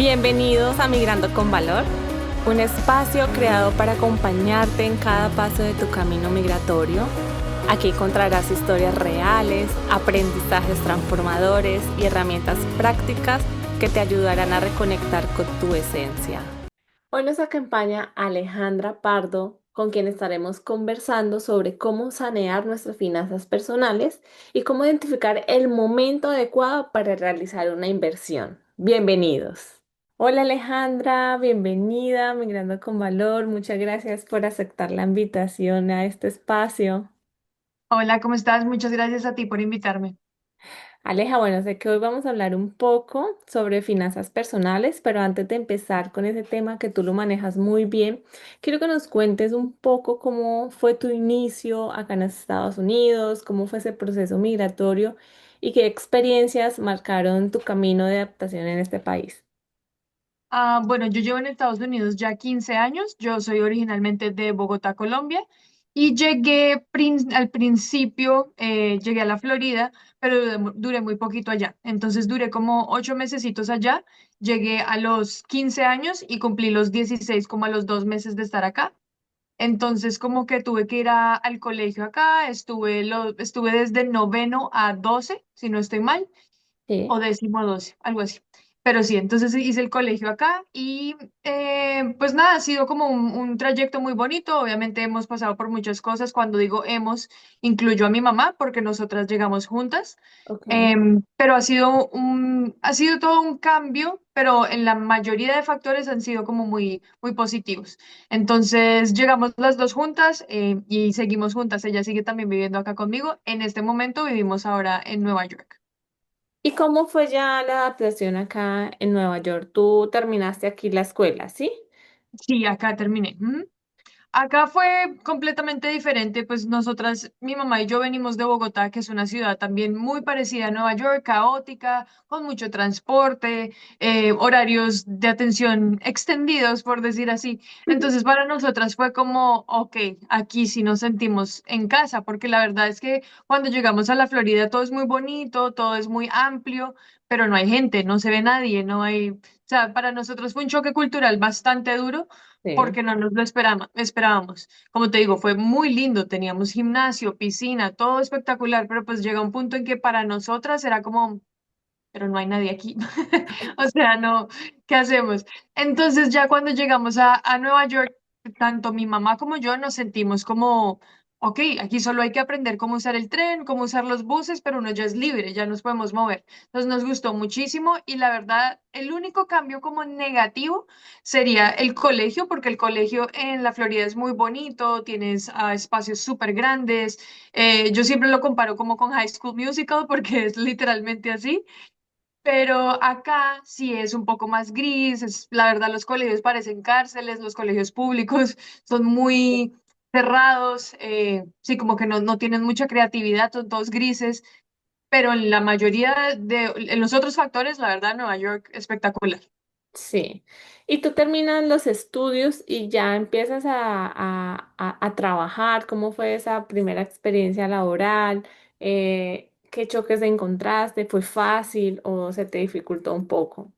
Bienvenidos a Migrando con Valor, un espacio creado para acompañarte en cada paso de tu camino migratorio. Aquí encontrarás historias reales, aprendizajes transformadores y herramientas prácticas que te ayudarán a reconectar con tu esencia. Hoy nos acompaña Alejandra Pardo, con quien estaremos conversando sobre cómo sanear nuestras finanzas personales y cómo identificar el momento adecuado para realizar una inversión. Bienvenidos. Hola Alejandra, bienvenida a Migrando con Valor. Muchas gracias por aceptar la invitación a este espacio. Hola, ¿cómo estás? Muchas gracias a ti por invitarme. Aleja, bueno, sé que hoy vamos a hablar un poco sobre finanzas personales, pero antes de empezar con ese tema que tú lo manejas muy bien, quiero que nos cuentes un poco cómo fue tu inicio acá en Estados Unidos, cómo fue ese proceso migratorio y qué experiencias marcaron tu camino de adaptación en este país. Bueno, yo llevo en Estados Unidos ya 15 años. Yo soy originalmente de Bogotá, Colombia, y llegué al principio, llegué a la Florida, pero duré muy poquito allá. Entonces duré como 8 mesecitos allá. Llegué a los 15 años y cumplí los 16 como a los 2 meses de estar acá. Entonces como que tuve que ir al colegio acá. Estuve desde noveno a 12, si no estoy mal, o Sí. décimo a 12, algo así. Pero sí, entonces hice el colegio acá y pues nada, ha sido como un trayecto muy bonito. Obviamente hemos pasado por muchas cosas. Cuando digo hemos, incluyo a mi mamá porque nosotras llegamos juntas. Ok. Pero ha sido todo un cambio, pero en la mayoría de factores han sido como muy, muy positivos. Entonces llegamos las dos juntas y seguimos juntas. Ella sigue también viviendo acá conmigo. En este momento vivimos ahora en Nueva York. ¿Y cómo fue ya la adaptación acá en Nueva York? Tú terminaste aquí la escuela, ¿sí? Sí, acá terminé. Ujú. Acá fue completamente diferente, pues nosotras, mi mamá y yo venimos de Bogotá, que es una ciudad también muy parecida a Nueva York, caótica, con mucho transporte, horarios de atención extendidos, por decir así. Entonces, para nosotras fue como, ok, aquí sí nos sentimos en casa, porque la verdad es que cuando llegamos a la Florida todo es muy bonito, todo es muy amplio, pero no hay gente, no se ve nadie, no hay... O sea, para nosotros fue un choque cultural bastante duro Sí. porque no nos lo esperábamos. Como te digo, fue muy lindo, teníamos gimnasio, piscina, todo espectacular, pero pues llega un punto en que para nosotras era como, pero no hay nadie aquí. O sea, no, ¿qué hacemos? Entonces ya cuando llegamos a Nueva York, tanto mi mamá como yo nos sentimos como, ok, aquí solo hay que aprender cómo usar el tren, cómo usar los buses, pero uno ya es libre, ya nos podemos mover. Entonces nos gustó muchísimo y la verdad, el único cambio como negativo sería el colegio, porque el colegio en la Florida es muy bonito, tienes espacios súper grandes. Yo siempre lo comparo como con High School Musical porque es literalmente así. Pero acá sí es un poco más gris, la verdad los colegios parecen cárceles, los colegios públicos son muy cerrados, sí, como que no tienen mucha creatividad, son todos grises, pero en la mayoría en los otros factores, la verdad, Nueva York espectacular. Sí. Y tú terminas los estudios y ya empiezas a trabajar. ¿Cómo fue esa primera experiencia laboral? ¿Qué choques encontraste? ¿Fue fácil o se te dificultó un poco?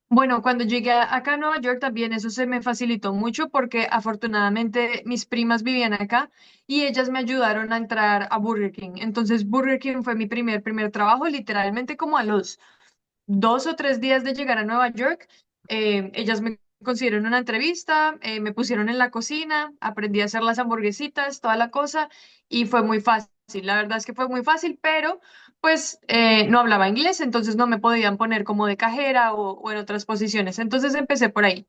Bueno, cuando llegué acá a Nueva York también eso se me facilitó mucho porque afortunadamente mis primas vivían acá y ellas me ayudaron a entrar a Burger King. Entonces Burger King fue mi primer trabajo, literalmente como a los 2 o 3 días de llegar a Nueva York. Ellas me consiguieron una entrevista, me pusieron en la cocina, aprendí a hacer las hamburguesitas, toda la cosa, y fue muy fácil. La verdad es que fue muy fácil, pero pues no hablaba inglés, entonces no me podían poner como de cajera o en otras posiciones. Entonces empecé por ahí.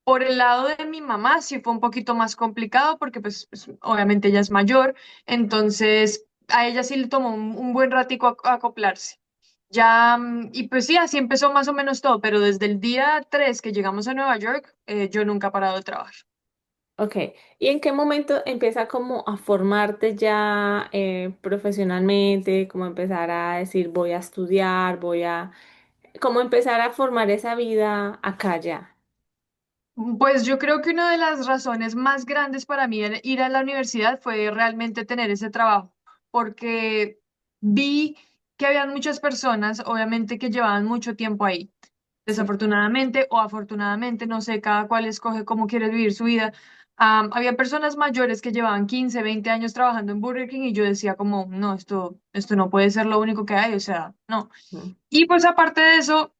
Por el lado de mi mamá sí fue un poquito más complicado porque pues, obviamente ella es mayor, entonces a ella sí le tomó un buen ratico acoplarse. Ya, y pues sí, así empezó más o menos todo, pero desde el día 3 que llegamos a Nueva York, yo nunca he parado de trabajar. Ok. ¿Y en qué momento empieza como a formarte ya profesionalmente? Como empezar a decir voy a estudiar, como empezar a formar esa vida acá ya. Pues yo creo que una de las razones más grandes para mí en ir a la universidad fue realmente tener ese trabajo, porque vi que habían muchas personas, obviamente, que llevaban mucho tiempo ahí. Sí. desafortunadamente o afortunadamente, no sé, cada cual escoge cómo quiere vivir su vida. Había personas mayores que llevaban 15, 20 años trabajando en Burger King y yo decía como, no, esto no puede ser lo único que hay, o sea, no. Mm. Y pues aparte de eso,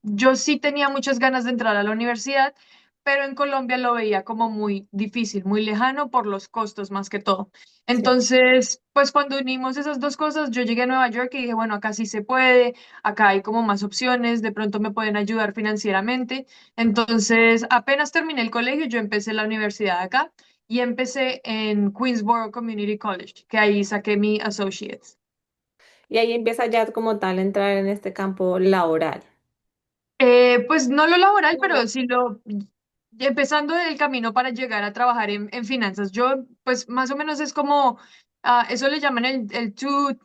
yo sí tenía muchas ganas de entrar a la universidad, pero en Colombia lo veía como muy difícil, muy lejano por los costos más que todo. Sí. Entonces, pues cuando unimos esas dos cosas, yo llegué a Nueva York y dije, bueno, acá sí se puede, acá hay como más opciones, de pronto me pueden ayudar financieramente. Entonces, apenas terminé el colegio, yo empecé la universidad acá y empecé en Queensborough Community College, que ahí saqué mi associates. Y ahí empieza ya como tal a entrar en este campo laboral. Pues no lo laboral, Hola. pero sí empezando el camino para llegar a trabajar en finanzas. Yo, pues más o menos es como, eso le llaman el two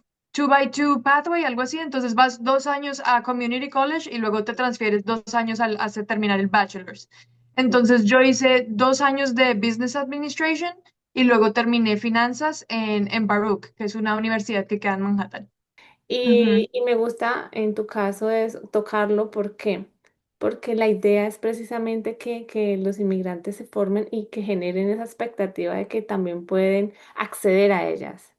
by two pathway, algo así. Entonces vas 2 años a Community College y luego te transfieres 2 años hasta terminar el bachelor's. Entonces yo hice 2 años de Business Administration y luego terminé finanzas en Baruch, que es una universidad que queda en Manhattan. Y me gusta en tu caso es tocarlo, ¿por qué? Porque la idea es precisamente que los inmigrantes se formen y que generen esa expectativa de que también pueden acceder a ellas.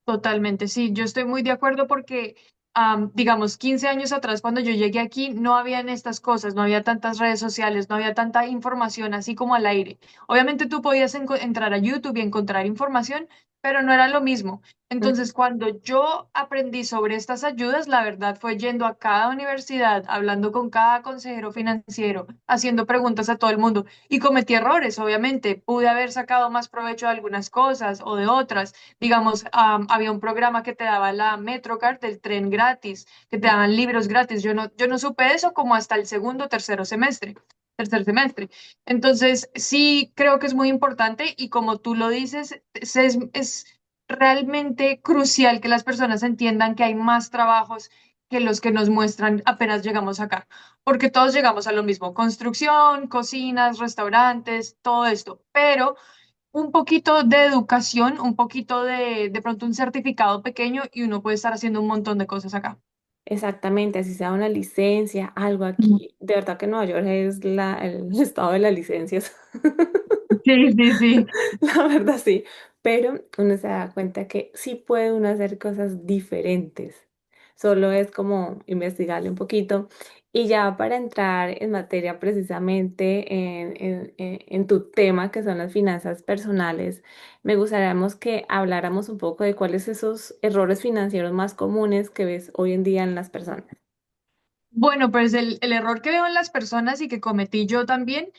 Totalmente, sí, yo estoy muy de acuerdo porque, digamos, 15 años atrás, cuando yo llegué aquí, no habían estas cosas, no había tantas redes sociales, no había tanta información así como al aire. Obviamente tú podías entrar a YouTube y encontrar información, pero no era lo mismo. Ujú. Entonces, cuando yo aprendí sobre estas ayudas, la verdad fue yendo a cada universidad, hablando con cada consejero financiero, haciendo preguntas a todo el mundo y cometí errores, obviamente. Pude haber sacado más provecho de algunas cosas o de otras. Digamos, había un programa que te daba la Metrocard del tren gratis, que te daban libros gratis. Yo no supe eso como hasta el segundo, tercer semestre. Entonces, sí creo que es muy importante y como tú lo dices, es realmente crucial que las personas entiendan que hay más trabajos que los que nos muestran apenas llegamos acá, porque todos llegamos a lo mismo, construcción, cocinas, restaurantes, todo esto, pero un poquito de educación, un poquito de pronto un certificado pequeño y uno puede estar haciendo un montón de cosas acá. Exactamente, así sea una licencia, algo Mm. aquí. De verdad que Nueva York es el estado de las licencias. Sí, sí, sí. La verdad sí, pero uno se da cuenta que sí puede uno hacer cosas diferentes. Solo es como investigarle un poquito. Y ya para entrar en materia precisamente en tu tema, que son las finanzas personales, me gustaría que habláramos un poco de cuáles esos errores financieros más comunes que ves hoy en día en las personas. Bueno, pues el error que veo en las personas y que cometí yo también,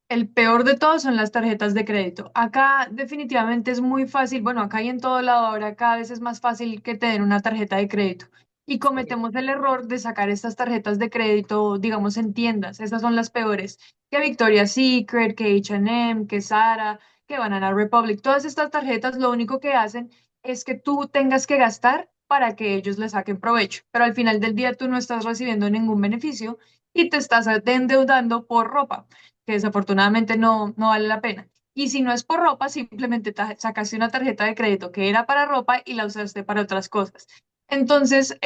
el peor de todos son las tarjetas de crédito. Acá definitivamente es muy fácil, bueno, acá y en todo lado ahora cada vez es más fácil que te den una tarjeta de crédito. Y Sí. cometemos el error de sacar estas tarjetas de crédito, digamos, en tiendas. Esas son las peores. Que Victoria's Secret, que H&M, que Zara, que Banana Republic. Todas estas tarjetas lo único que hacen es que tú tengas que gastar para que ellos le saquen provecho, pero al final del día tú no estás recibiendo ningún beneficio y te estás endeudando por ropa, que desafortunadamente no vale la pena. Y si no es por ropa, simplemente sacaste una tarjeta de crédito que era para ropa y la usaste para otras cosas. Entonces,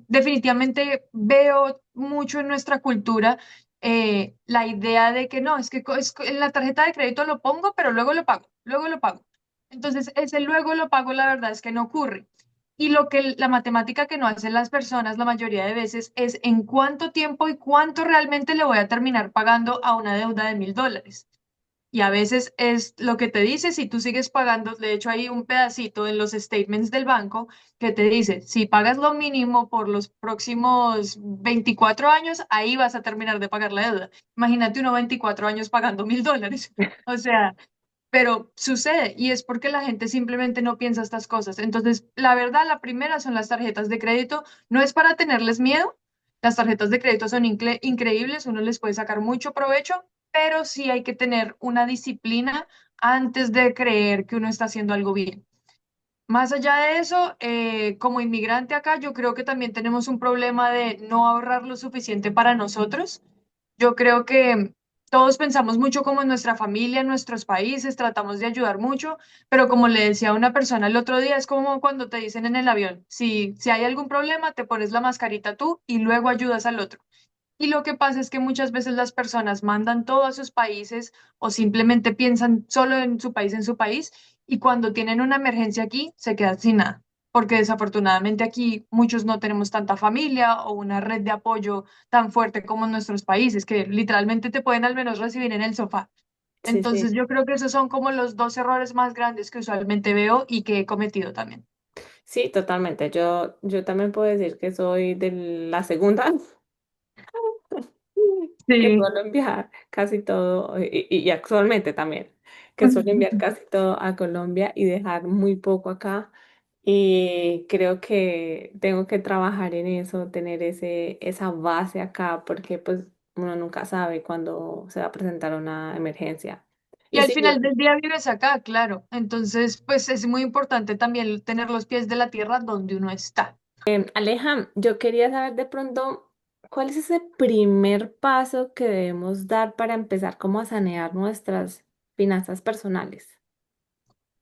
definitivamente veo mucho en nuestra cultura la idea de que no, es que en la tarjeta de crédito lo pongo, pero luego lo pago, luego lo pago. Entonces, ese luego lo pago, la verdad es que no ocurre. Y lo que la matemática que no hacen las personas la mayoría de veces es en cuánto tiempo y cuánto realmente le voy a terminar pagando a una deuda de $1.000. Y a veces es lo que te dice, si tú sigues pagando, de hecho hay un pedacito en los statements del banco que te dice, si pagas lo mínimo por los próximos 24 años, ahí vas a terminar de pagar la deuda. Imagínate uno 24 años pagando $1.000. O sea, pero sucede y es porque la gente simplemente no piensa estas cosas. Entonces, la verdad, la primera son las tarjetas de crédito. No es para tenerles miedo. Las tarjetas de crédito son increíbles, uno les puede sacar mucho provecho, pero sí hay que tener una disciplina antes de creer que uno está haciendo algo bien. Más allá de eso, como inmigrante acá, yo creo que también tenemos un problema de no ahorrar lo suficiente para nosotros. Yo creo que todos pensamos mucho como en nuestra familia, en nuestros países, tratamos de ayudar mucho, pero como le decía a una persona el otro día, es como cuando te dicen en el avión, si hay algún problema, te pones la mascarita tú y luego ayudas al otro. Y lo que pasa es que muchas veces las personas mandan todo a sus países o simplemente piensan solo en su país, y cuando tienen una emergencia aquí se quedan sin nada. Porque desafortunadamente aquí muchos no tenemos tanta familia o una red de apoyo tan fuerte como en nuestros países, que literalmente te pueden al menos recibir en el sofá. Sí, Entonces sí. yo creo que esos son como los dos errores más grandes que usualmente veo y que he cometido también. Sí, totalmente. Yo también puedo decir que soy de la segunda, que Sí. suelo enviar casi todo, y actualmente también, que suelo enviar casi todo a Colombia y dejar muy poco acá. Y creo que tengo que trabajar en eso, tener esa base acá, porque pues uno nunca sabe cuándo se va a presentar una emergencia. Y Y al sí, final del día vives acá, claro. Entonces, pues es muy importante también tener los pies de la tierra donde uno está. Aleja, yo quería saber de pronto, ¿cuál es ese primer paso que debemos dar para empezar como a sanear nuestras finanzas personales?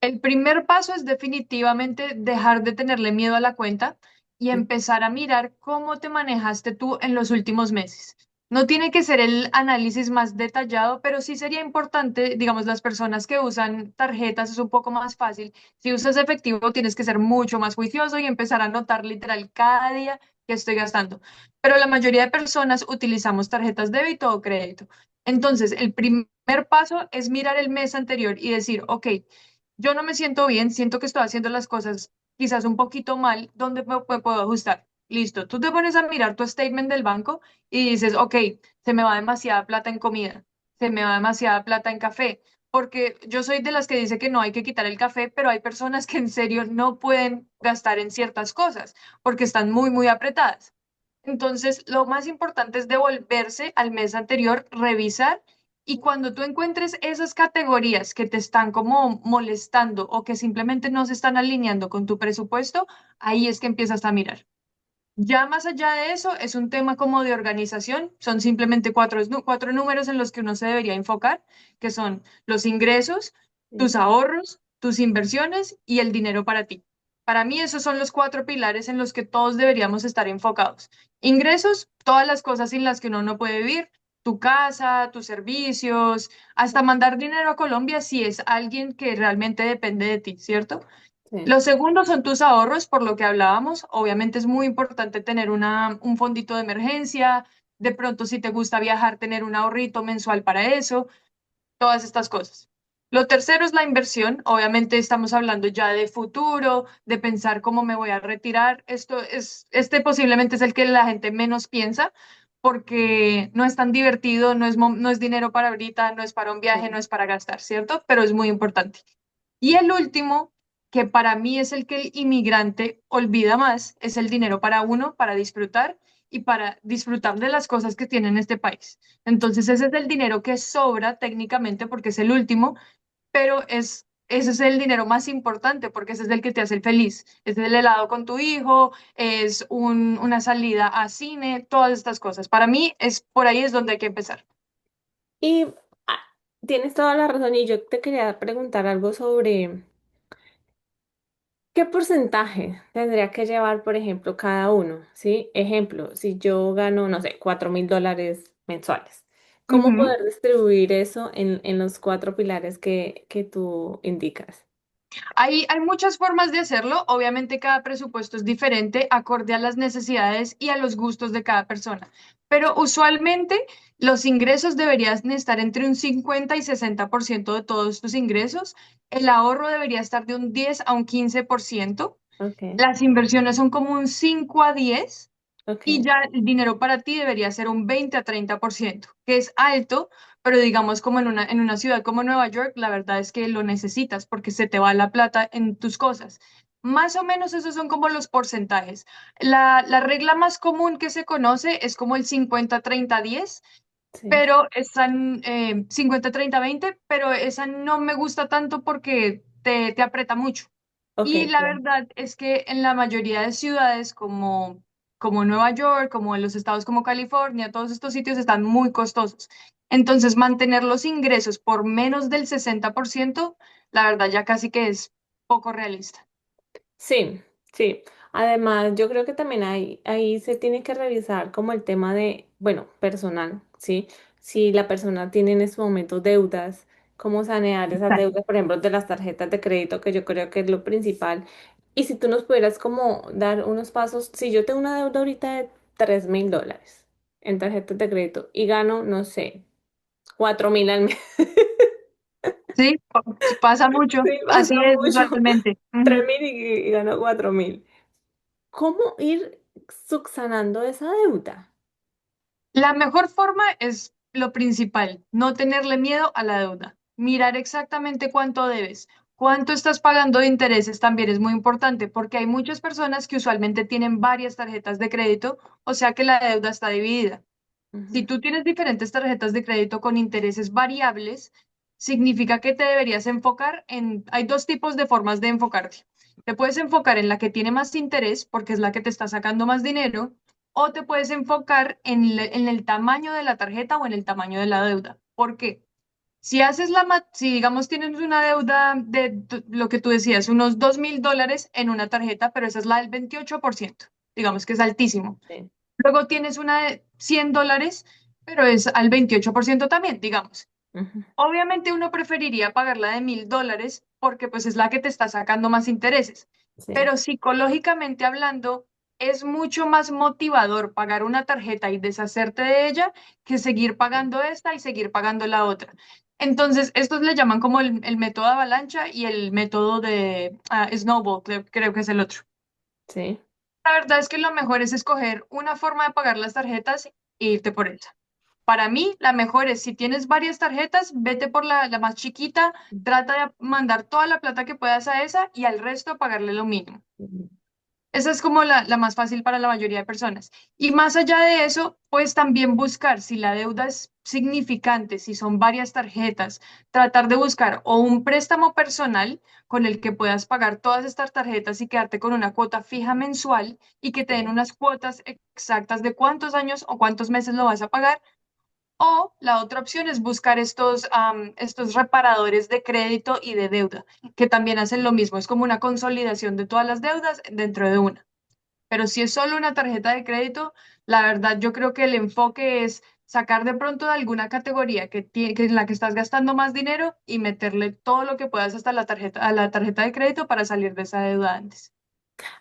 El primer paso es definitivamente dejar de tenerle miedo a la cuenta y Sí. empezar a mirar cómo te manejaste tú en los últimos meses. No tiene que ser el análisis más detallado, pero sí sería importante, digamos, las personas que usan tarjetas es un poco más fácil. Si usas efectivo, tienes que ser mucho más juicioso y empezar a anotar literal cada día que estoy gastando. Pero la mayoría de personas utilizamos tarjetas débito o crédito. Entonces, el primer paso es mirar el mes anterior y decir, ok, yo no me siento bien, siento que estoy haciendo las cosas quizás un poquito mal, ¿dónde me puedo ajustar? Listo, tú te pones a mirar tu statement del banco y dices, ok, se me va demasiada plata en comida, se me va demasiada plata en café, porque yo soy de las que dice que no hay que quitar el café, pero hay personas que en serio no pueden gastar en ciertas cosas porque están muy, muy apretadas. Entonces, lo más importante es devolverse al mes anterior, revisar, y cuando tú encuentres esas categorías que te están como molestando o que simplemente no se están alineando con tu presupuesto, ahí es que empiezas a mirar. Ya más allá de eso, es un tema como de organización. Son simplemente cuatro números en los que uno se debería enfocar, que son los ingresos, Sí. tus ahorros, tus inversiones y el dinero para ti. Para mí, esos son los cuatro pilares en los que todos deberíamos estar enfocados. Ingresos, todas las cosas sin las que uno no puede vivir, tu casa, tus servicios, hasta mandar dinero a Colombia si es alguien que realmente depende de ti, ¿cierto? Sí. Los segundos son tus ahorros, por lo que hablábamos. Obviamente es muy importante tener un fondito de emergencia. De pronto, si te gusta viajar, tener un ahorrito mensual para eso, todas estas cosas. Lo tercero es la inversión. Obviamente estamos hablando ya de futuro, de pensar cómo me voy a retirar. Este posiblemente es el que la gente menos piensa porque no es tan divertido, no es dinero para ahorita, no es para un viaje, no Sí. es para gastar, ¿cierto? Pero es muy importante. Y el último, que para mí es el que el inmigrante olvida más, es el dinero para uno, para disfrutar y para disfrutar de las cosas que tiene en este país. Entonces ese es el dinero que sobra técnicamente porque es el último, pero ese es el dinero más importante porque ese es el que te hace feliz. Es el helado con tu hijo, es una salida a cine, todas estas cosas. Para mí es por ahí es donde hay que empezar. Y ah, tienes toda la razón y yo te quería preguntar algo sobre qué porcentaje tendría que llevar, por ejemplo, cada uno, ¿sí? Ejemplo, si yo gano, no sé, $4.000 mensuales, ¿cómo Ujú. poder distribuir eso en los cuatro pilares que tú indicas? Hay muchas formas de hacerlo. Obviamente cada presupuesto es diferente acorde a las necesidades y a los gustos de cada persona. Pero usualmente los ingresos deberían estar entre un 50 y 60% de todos tus ingresos. El ahorro debería estar de un 10 a un 15%. Ok, Las inversiones son como un 5 a 10 y ok, ya el dinero para ti debería ser un 20 a 30%, que es alto, pero digamos como en una ciudad como Nueva York, la verdad es que lo necesitas porque se te va la plata en tus cosas. Más o menos esos son como los porcentajes. La regla más común que se conoce es como el 50-30-10, sí, pero esa 50-30-20, pero esa no me gusta tanto porque te aprieta mucho. ok, Y la claro. verdad es que en la mayoría de ciudades como Nueva York, como en los estados como California, todos estos sitios están muy costosos. Entonces, mantener los ingresos por menos del 60%, la verdad ya casi que es poco realista. Sí, sí. Además, yo creo que también ahí se tiene que revisar como el tema bueno, personal, ¿sí? Si la persona tiene en estos momentos deudas, cómo sanear esas Exacto. deudas, por ejemplo, de las tarjetas de crédito, que yo creo que es lo principal. Y si tú nos pudieras como dar unos pasos, si yo tengo una deuda ahorita de $3.000 en tarjetas de crédito y gano, no sé, 4.000 al mes. Sí, pasa mucho, Sí, pasa así es mucho. usualmente. 3.000 y gano 4.000. ¿Cómo ir subsanando esa deuda? La mejor forma es lo principal, no tenerle miedo a la deuda. Mirar exactamente cuánto debes, cuánto estás pagando de intereses también es muy importante porque hay muchas personas que usualmente tienen varias tarjetas de crédito, o sea que la deuda está dividida. Si Ujú, tú tienes diferentes tarjetas de crédito con intereses variables, significa que te deberías enfocar en... Hay dos tipos de formas de enfocarte. Te puedes enfocar en la que tiene más interés, porque es la que te está sacando más dinero, o te puedes enfocar en el tamaño de la tarjeta o en el tamaño de la deuda. ¿Por qué? Si haces si digamos tienes una deuda de lo que tú decías, unos $2.000 en una tarjeta, pero esa es la del 28%, digamos que es altísimo. sí, Luego tienes una de $100, pero es al 28% también, digamos. ujú, Obviamente uno preferiría pagar la de $1.000 porque pues es la que te está sacando más intereses. sí, Pero psicológicamente hablando, es mucho más motivador pagar una tarjeta y deshacerte de ella que seguir pagando esta y seguir pagando la otra. Entonces, estos le llaman como el método avalancha y el método de snowball, creo que es el otro. sí. La verdad es que lo mejor es escoger una forma de pagar las tarjetas e irte por esa. Para mí, la mejor es si tienes varias tarjetas, vete por la más chiquita, trata de mandar toda la plata que puedas a esa y al resto pagarle lo mínimo. Ujú, Esa es como la más fácil para la mayoría de personas. Y más allá de eso, pues también buscar si la deuda es significante, si son varias tarjetas, tratar de buscar o un préstamo personal con el que puedas pagar todas estas tarjetas y quedarte con una cuota fija mensual y que te den sí, unas cuotas exactas de cuántos años o cuántos meses lo vas a pagar. O la otra opción es buscar estos reparadores de crédito y de deuda, que también hacen lo mismo. Es como una consolidación de todas las deudas dentro de una. Pero si es solo una tarjeta de crédito, la verdad yo creo que el enfoque es sacar de pronto de alguna categoría que en la que estás gastando más dinero y meterle todo lo que puedas hasta a la tarjeta de crédito para salir de esa deuda antes.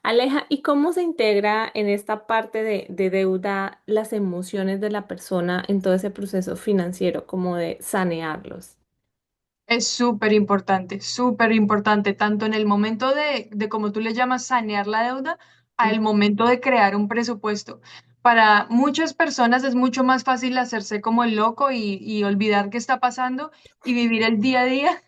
Aleja, ¿y cómo se integra en esta parte de deuda las emociones de la persona en todo ese proceso financiero, como de sanearlos? Es súper importante, tanto en el momento de como tú le llamas sanear la deuda, Mm, al momento de crear un presupuesto. Para muchas personas es mucho más fácil hacerse como el loco y olvidar qué está pasando y vivir el día a día.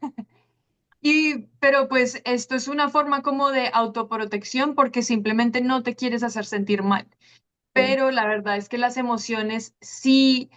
Pero pues esto es una forma como de autoprotección porque simplemente no te quieres hacer sentir mal. sí, Pero la verdad es que las emociones sí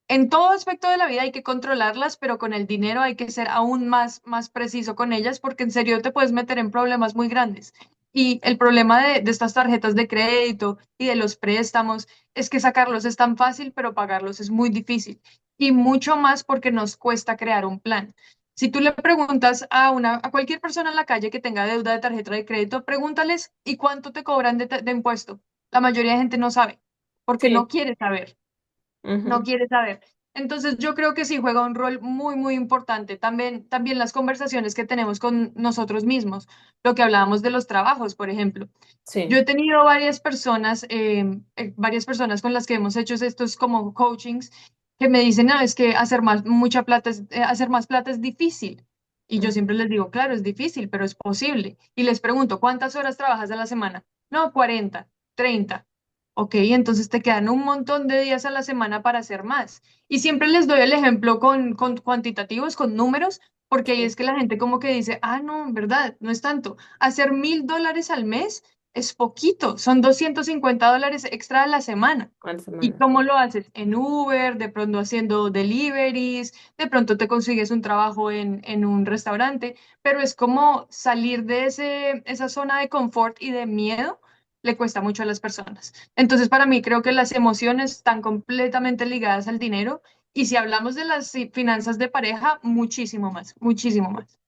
en todo aspecto de la vida hay que controlarlas, pero con el dinero hay que ser aún más preciso con ellas porque en serio te puedes meter en problemas muy grandes. Y el problema de estas tarjetas de crédito y de los préstamos es que sacarlos es tan fácil, pero pagarlos es muy difícil. Y mucho más porque nos cuesta crear un plan. Si tú le preguntas a cualquier persona en la calle que tenga deuda de tarjeta de crédito, pregúntales ¿y cuánto te cobran de impuesto? La mayoría de gente no sabe porque sí, no quiere saber no ujú, quiere saber. Entonces yo creo que sí juega un rol muy importante. También las conversaciones que tenemos con nosotros mismos, lo que hablábamos de los trabajos, por ejemplo. Yo sí, he tenido varias personas con las que hemos hecho estos como coachings que me dicen, no, es que hacer más plata es difícil. Y yo mm, siempre les digo, claro, es difícil, pero es posible. Y les pregunto, ¿cuántas horas trabajas a la semana? No, 40, 30. Ok, entonces te quedan un montón de días a la semana para hacer más. Y siempre les doy el ejemplo con cuantitativos, con números, porque ahí sí, es que la gente como que dice, no, en verdad, no es tanto. Hacer $1.000 al mes es poquito, son $250 extra a la semana. a la ¿Y semana. cómo lo haces? En Uber, de pronto haciendo deliveries, de pronto te consigues un trabajo en un restaurante, pero es como salir de esa zona de confort y de miedo le cuesta mucho a las personas. Entonces, para mí creo que las emociones están completamente ligadas al dinero y si hablamos de las finanzas de pareja, muchísimo más, muchísimo más.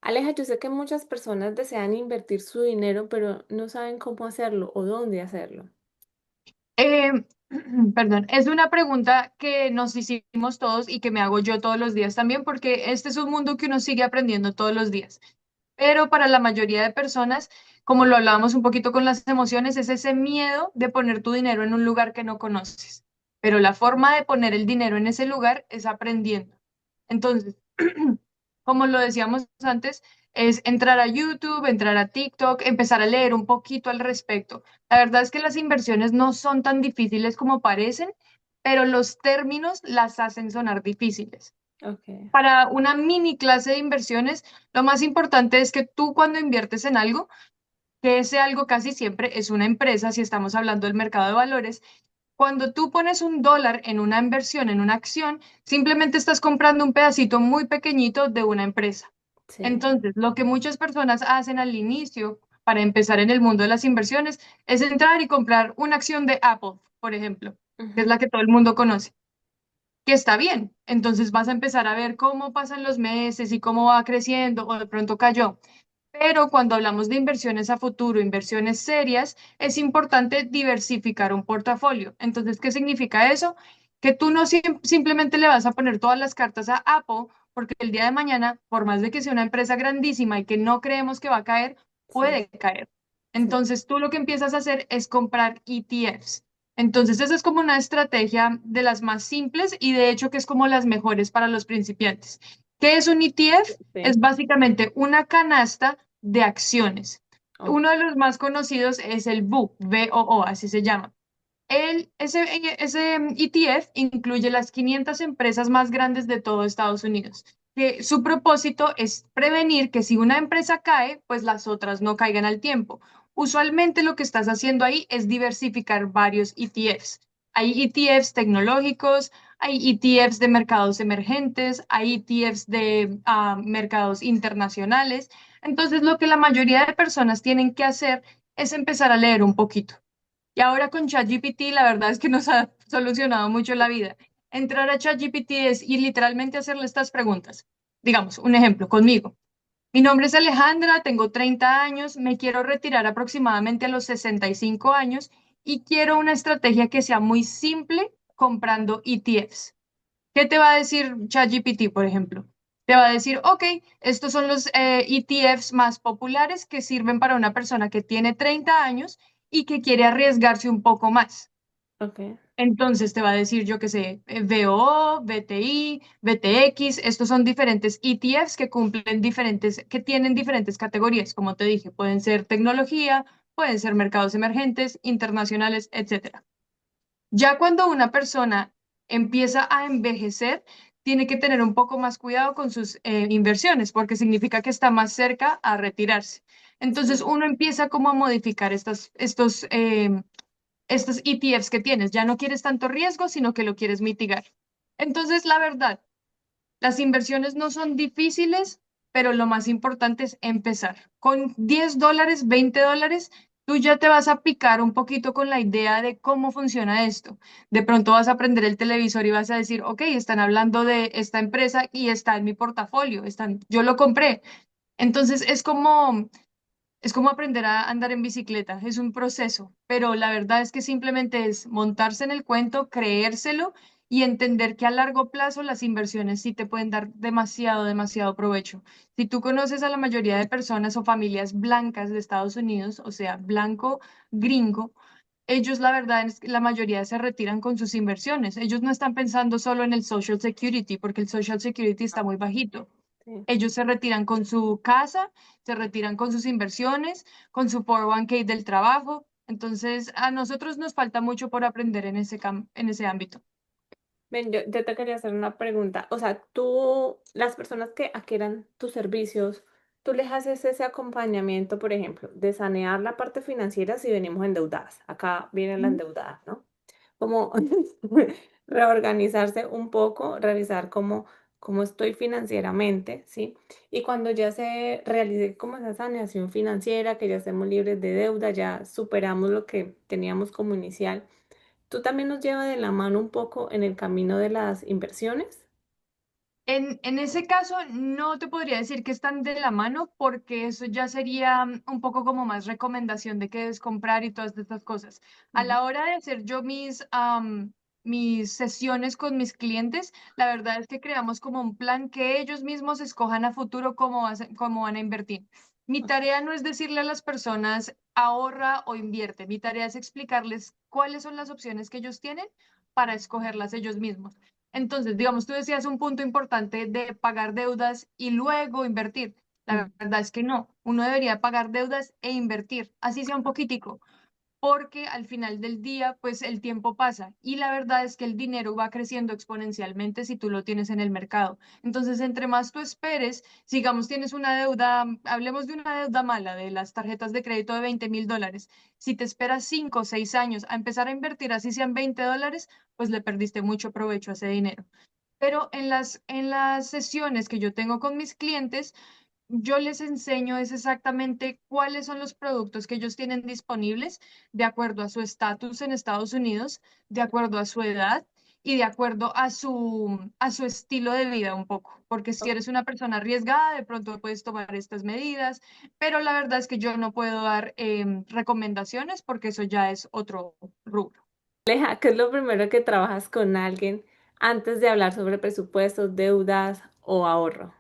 Aleja, yo sé que muchas personas desean invertir su dinero, pero no saben cómo hacerlo o dónde hacerlo. Perdón, es una pregunta que nos hicimos todos y que me hago yo todos los días también, porque este es un mundo que uno sigue aprendiendo todos los días. Pero para la mayoría de personas, como lo hablábamos un poquito con las emociones, es ese miedo de poner tu dinero en un lugar que no conoces. Pero la forma de poner el dinero en ese lugar es aprendiendo. Entonces, como lo decíamos antes, es entrar a YouTube, entrar a TikTok, empezar a leer un poquito al respecto. La verdad es que las inversiones no son tan difíciles como parecen, pero los términos las hacen sonar difíciles. Ok. Para una mini clase de inversiones, lo más importante es que tú cuando inviertes en algo, que ese algo casi siempre es una empresa, si estamos hablando del mercado de valores, cuando tú pones un dólar en una inversión, en una acción, simplemente estás comprando un pedacito muy pequeñito de una empresa. Sí. Entonces, lo que muchas personas hacen al inicio para empezar en el mundo de las inversiones es entrar y comprar una acción de Apple, por ejemplo, que es Ujú. la que todo el mundo conoce, que está bien. Entonces vas a empezar a ver cómo pasan los meses y cómo va creciendo o de pronto cayó. Pero cuando hablamos de inversiones a futuro, inversiones serias, es importante diversificar un portafolio. Entonces, ¿qué significa eso? Que tú no simplemente le vas a poner todas las cartas a Apple, porque el día de mañana, por más de que sea una empresa grandísima y que no creemos que va a caer, Sí, puede caer. sí, Entonces, tú lo que empiezas a hacer es comprar ETFs. Entonces, esa es como una estrategia de las más simples y de hecho que es como las mejores para los principiantes. ¿Qué es un ETF? Es sí. básicamente una canasta de acciones. Ok. Uno de los más conocidos es el BOO, así se llama. Ese ETF incluye las 500 empresas más grandes de todo Estados Unidos, que su propósito es prevenir que si una empresa cae, pues las otras no caigan al tiempo. Usualmente lo que estás haciendo ahí es diversificar varios ETFs. Hay ETFs tecnológicos, hay ETFs de mercados emergentes, hay ETFs de mercados internacionales. Entonces, lo que la mayoría de personas tienen que hacer es empezar a leer un poquito. Y ahora con ChatGPT, la verdad es que nos ha solucionado mucho la vida. Entrar a ChatGPT es y literalmente hacerle estas preguntas. Digamos, un ejemplo, conmigo. Mi nombre es Alejandra, tengo 30 años, me quiero retirar aproximadamente a los 65 años y quiero una estrategia que sea muy simple comprando ETFs. ¿Qué te va a decir ChatGPT, por ejemplo? Te va a decir, ok, estos son los ETFs más populares que sirven para una persona que tiene 30 años y que quiere arriesgarse un poco más. Ok. Entonces te va a decir, yo qué sé, VOO, VTI, VTX, estos son diferentes ETFs que cumplen diferentes, que tienen diferentes categorías, como te dije, pueden ser tecnología, pueden ser mercados emergentes, internacionales, etcétera. Ya cuando una persona empieza a envejecer, tiene que tener un poco más cuidado con sus inversiones, porque significa que está más cerca a retirarse. Entonces Sí. uno empieza como a modificar estos ETFs que tienes. Ya no quieres tanto riesgo, sino que lo quieres mitigar. Entonces, la verdad, las inversiones no son difíciles, pero lo más importante es empezar. Con $10, $20, tú ya te vas a picar un poquito con la idea de cómo funciona esto. De pronto vas a prender el televisor y vas a decir, ok, están hablando de esta empresa y está en mi portafolio, yo lo compré. Entonces es como aprender a andar en bicicleta, es un proceso, pero la verdad es que simplemente es montarse en el cuento, creérselo y entender que a largo plazo las inversiones sí te pueden dar demasiado, demasiado provecho. Si tú conoces a la mayoría de personas o familias blancas de Estados Unidos, o sea, blanco, gringo, ellos la verdad es que la mayoría se retiran con sus inversiones. Ellos no están pensando solo en el Social Security, porque el Social Security está muy bajito. Sí. Ellos se retiran con su casa, se retiran con sus inversiones, con su 401(k) del trabajo. Entonces, a nosotros nos falta mucho por aprender en ese ámbito. Ven, yo te quería hacer una pregunta. O sea, tú, las personas que adquieran tus servicios, tú les haces ese acompañamiento, por ejemplo, de sanear la parte financiera si venimos endeudadas. Acá vienen las Ujú. endeudadas, ¿no? Como reorganizarse un poco, revisar cómo estoy financieramente, ¿sí? Y cuando ya se realice como esa saneación financiera, que ya estemos libres de deuda, ya superamos lo que teníamos como inicial, ¿tú también nos llevas de la mano un poco en el camino de las inversiones? En ese caso, no te podría decir que están de la mano porque eso ya sería un poco como más recomendación de qué debes comprar y todas estas cosas. A Ujú. la hora de hacer yo mis sesiones con mis clientes, la verdad es que creamos como un plan que ellos mismos escojan a futuro cómo van a invertir. Mi tarea no es decirle a las personas ahorra o invierte. Mi tarea es explicarles cuáles son las opciones que ellos tienen para escogerlas ellos mismos. Entonces, digamos, tú decías un punto importante de pagar deudas y luego invertir. La Mm. verdad es que no, uno debería pagar deudas e invertir, así sea un poquitico, porque al final del día, pues el tiempo pasa y la verdad es que el dinero va creciendo exponencialmente si tú lo tienes en el mercado. Entonces, entre más tú esperes, sigamos, tienes una deuda, hablemos de una deuda mala, de las tarjetas de crédito de $20,000. Si te esperas 5 o 6 años a empezar a invertir, así sean $20, pues le perdiste mucho provecho a ese dinero. Pero en las sesiones que yo tengo con mis clientes, yo les enseño es exactamente cuáles son los productos que ellos tienen disponibles de acuerdo a su estatus en Estados Unidos, de acuerdo a su edad y de acuerdo a su estilo de vida un poco. Porque si eres una persona arriesgada, de pronto puedes tomar estas medidas, pero la verdad es que yo no puedo dar recomendaciones porque eso ya es otro rubro. Aleja, ¿qué es lo primero que trabajas con alguien antes de hablar sobre presupuestos, deudas o ahorro?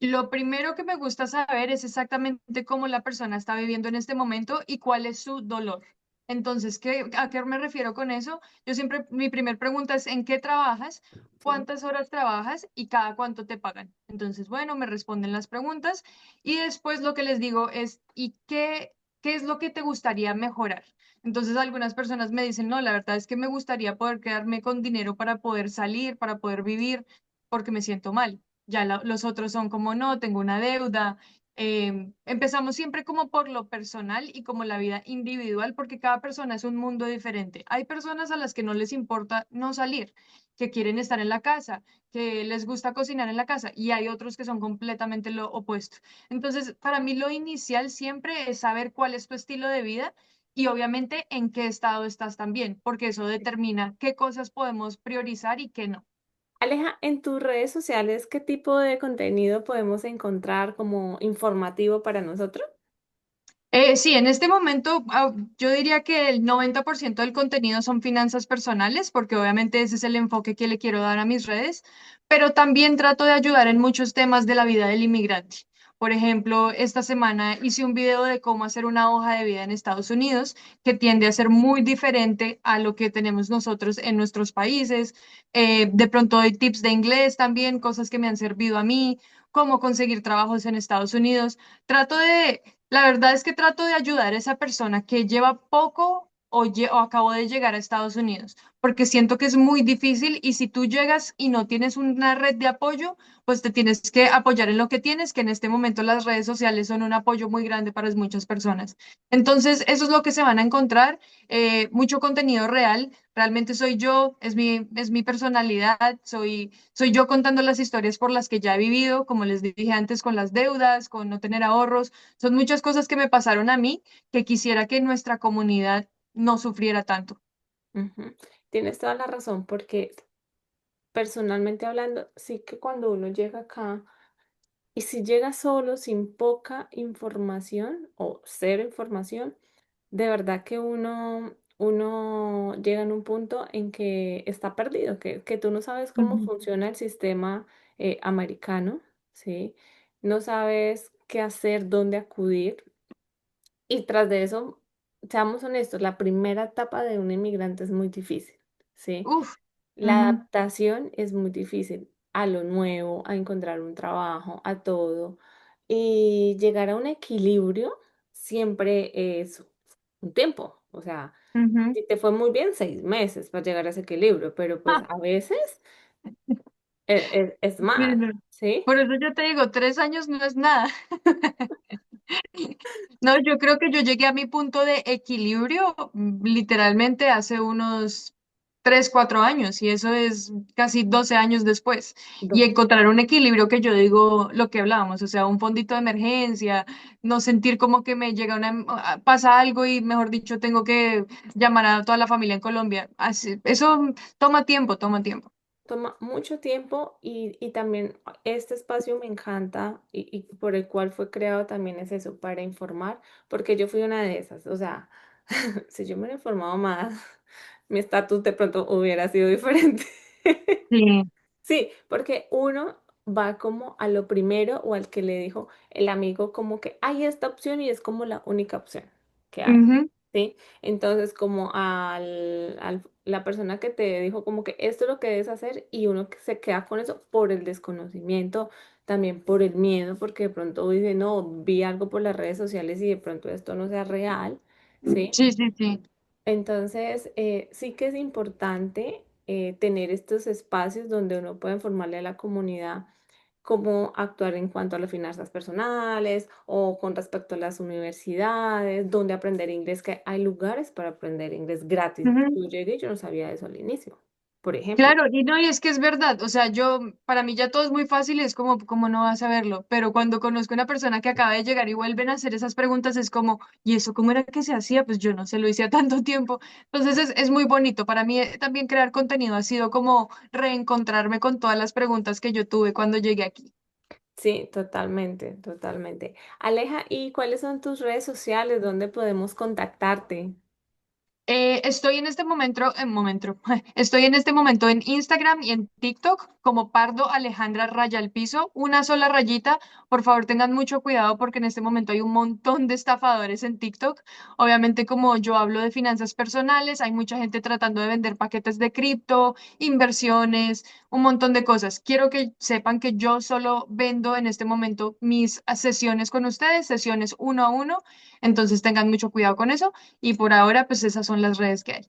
Lo primero que me gusta saber es exactamente cómo la persona está viviendo en este momento y cuál es su dolor. Entonces, ¿a qué me refiero con eso? Yo siempre, mi primer pregunta es, ¿en qué trabajas? Sí. ¿Cuántas horas trabajas y cada cuánto te pagan? Entonces, bueno, me responden las preguntas y después lo que les digo es, ¿y qué es lo que te gustaría mejorar? Entonces, algunas personas me dicen, no, la verdad es que me gustaría poder quedarme con dinero para poder salir, para poder vivir, porque me siento mal. Ya los otros son como, no, tengo una deuda. Empezamos siempre como por lo personal y como la vida individual, porque cada persona es un mundo diferente. Hay personas a las que no les importa no salir, que quieren estar en la casa, que les gusta cocinar en la casa, y hay otros que son completamente lo opuesto. Entonces, para mí lo inicial siempre es saber cuál es tu estilo de vida. Y obviamente en qué estado estás también, porque eso determina qué cosas podemos priorizar y qué no. Aleja, en tus redes sociales, ¿qué tipo de contenido podemos encontrar como informativo para nosotros? Sí, en este momento yo diría que el 90% del contenido son finanzas personales, porque obviamente ese es el enfoque que le quiero dar a mis redes, pero también trato de ayudar en muchos temas de la vida del inmigrante. Por ejemplo, esta semana hice un video de cómo hacer una hoja de vida en Estados Unidos, que tiende a ser muy diferente a lo que tenemos nosotros en nuestros países. De pronto doy tips de inglés también, cosas que me han servido a mí, cómo conseguir trabajos en Estados Unidos. Trato de La verdad es que trato de ayudar a esa persona que lleva poco o acabó de llegar a Estados Unidos, porque siento que es muy difícil y si tú llegas y no tienes una red de apoyo, pues te tienes que apoyar en lo que tienes, que en este momento las redes sociales son un apoyo muy grande para muchas personas. Entonces, eso es lo que se van a encontrar, mucho contenido real. Realmente soy yo, es mi personalidad, soy yo contando las historias por las que ya he vivido, como les dije antes, con las deudas, con no tener ahorros. Son muchas cosas que me pasaron a mí que quisiera que nuestra comunidad no sufriera tanto. Ujú. Tienes toda la razón, porque personalmente hablando, sí que cuando uno llega acá, y si llega solo, sin poca información o cero información, de verdad que uno llega en un punto en que está perdido, que tú no sabes cómo Ujú, funciona el sistema americano, ¿sí? No sabes qué hacer, dónde acudir. Y tras de eso, seamos honestos, la primera etapa de un inmigrante es muy difícil, ¿sí? uf, La ujú, adaptación es muy difícil a lo nuevo, a encontrar un trabajo, a todo. Y llegar a un equilibrio siempre es un tiempo. O sea, ujú. si te fue muy bien, 6 meses para llegar a ese equilibrio, pero pues Ah, a veces es sí, más, no. ¿sí? Por eso yo te digo, 3 años no es nada. No, yo creo que yo llegué a mi punto de equilibrio literalmente hace unos 3, 4 años y eso es casi 12 años después. Y Do- encontrar un equilibrio que yo digo lo que hablábamos, o sea, un fondito de emergencia, no sentir como que me llega pasa algo y mejor dicho tengo que llamar a toda la familia en Colombia. Eso toma tiempo, toma tiempo. toma mucho tiempo y también este espacio me encanta y por el cual fue creado también es eso, para informar, porque yo fui una de esas, o sea, si yo me hubiera informado más, mi estatus de pronto hubiera sido diferente. Sí. Sí, porque uno va como a lo primero o al que le dijo el amigo como que hay esta opción y es como la única opción que hay, Ujú. ¿sí? Entonces como la persona que te dijo como que esto es lo que debes hacer y uno que se queda con eso por el desconocimiento, también por el miedo, porque de pronto dice, no, vi algo por las redes sociales y de pronto esto no sea real, ¿sí? Sí, sí, sí. Entonces, sí que es importante tener estos espacios donde uno puede informarle a la comunidad cómo actuar en cuanto a las finanzas personales o con respecto a las universidades, donde aprender inglés, que hay lugares para aprender inglés gratis. Yo llegué y yo no sabía eso al inicio, por ejemplo. Claro, y no, y es que es verdad, o sea, yo, para mí ya todo es muy fácil, es como no vas a verlo, pero cuando conozco a una persona que acaba de llegar y vuelven a hacer esas preguntas, es como, ¿y eso cómo era que se hacía? Pues yo no se lo hice a tanto tiempo. Entonces es muy bonito, para mí también crear contenido ha sido como reencontrarme con todas las preguntas que yo tuve cuando llegué aquí. Sí, totalmente, totalmente. Aleja, ¿y cuáles son tus redes sociales? ¿Dónde podemos contactarte? Estoy en este estoy en este momento en Instagram y en TikTok como Pardo Alejandra Raya al Piso, una sola rayita. Por favor, tengan mucho cuidado porque en este momento hay un montón de estafadores en TikTok. Obviamente, como yo hablo de finanzas personales, hay mucha gente tratando de vender paquetes de cripto, inversiones, un montón de cosas. Quiero que sepan que yo solo vendo en este momento mis sesiones con ustedes, sesiones uno a uno. Entonces, tengan mucho cuidado con eso. Y por ahora, pues esas son las redes que hay.